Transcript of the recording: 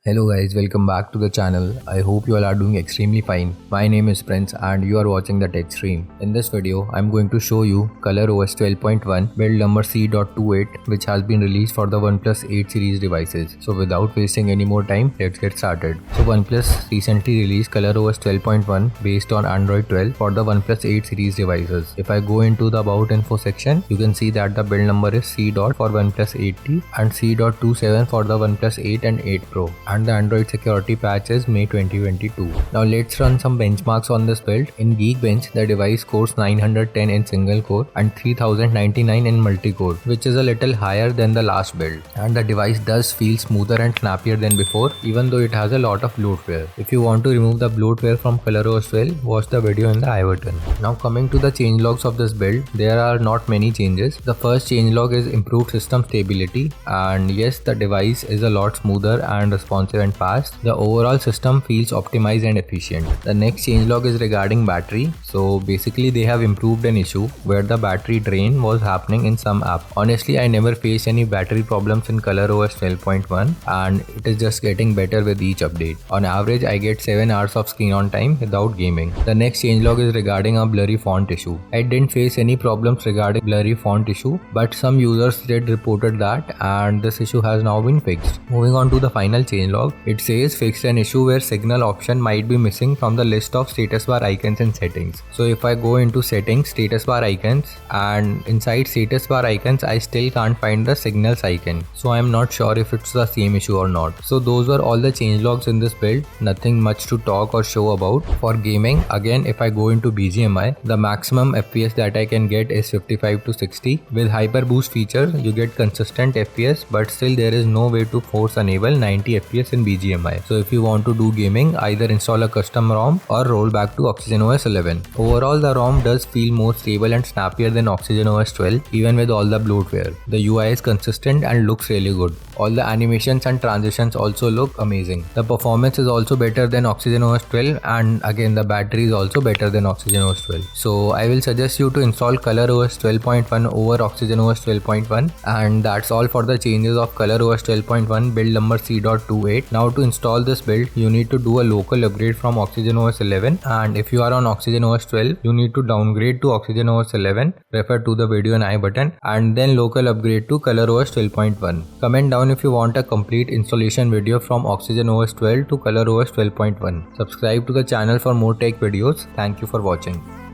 Hello guys, welcome back to the channel. I hope you all are doing extremely fine. My name is Prince and you are watching the Tech Stream. In this video, I'm going to show you coloros 12.1 build number C.28 which has been released for the OnePlus 8 series devices. So without wasting any more time, let's get started. So OnePlus recently released coloros 12.1 based on Android 12 for the OnePlus 8 series devices. If I go into the about info section, you can see that the build number is C. for OnePlus 8T and C.27 for the OnePlus 8 and 8 Pro. And the Android security patch is May 2022. Now let's run some benchmarks on this build. In Geekbench, the device scores 910 in single core and 3099 in multi-core, which is a little higher than the last build. And the device does feel smoother and snappier than before, even though it has a lot of bloatware. If you want to remove the bloatware from coloros 12, watch the video in the I button. Now coming to the changelogs of this build, there are not many changes. The first changelog is improved system stability, and yes, the device is a lot smoother and responsive and fast. The overall system feels optimized and efficient. The next changelog is regarding battery. So basically they have improved an issue where the battery drain was happening in some app. Honestly, I never faced any battery problems in coloros 12.1 and it is just getting better with each update. On average, I get 7 hours of screen on time without gaming. The next changelog is regarding a blurry font issue. I didn't face any problems regarding blurry font issue, but some users did reported that and this issue has now been fixed. Moving on to the final changelog, it says fixed an issue where signal option might be missing from the list of status bar icons in settings. So if I go into settings, status bar icons, and inside status bar icons I still can't find the signals icon. So I'm not sure if it's the same issue or not. So those were all the changelogs in this build. Nothing much to talk or show about. For gaming, again if I go into BGMI, the maximum FPS that I can get is 55 to 60. With hyper boost feature, you get consistent FPS, but still there is no way to force enable 90 FPS in BGMI. So if you want to do gaming, either install a custom ROM or roll back to OxygenOS 11. Overall, the ROM does feel more stable and snappier than OxygenOS 12 even with all the bloatware. The UI is consistent and looks really good. All the animations and transitions also look amazing. The performance is also better than OxygenOS 12 and again the battery is also better than OxygenOS 12. So I will suggest you to install coloros 12.1 over OxygenOS 12.1, and that's all for the changes of coloros 12.1 build number C.28. Now to install this build, you need to do a local upgrade from OxygenOS 11, and if you are on OxygenOS 12, you need to downgrade to OxygenOS 11, refer to the video in I button, and then local upgrade to coloros 12.1. Comment down if you want a complete installation video from OxygenOS 12 to coloros 12.1. Subscribe to the channel for more tech videos. Thank you for watching.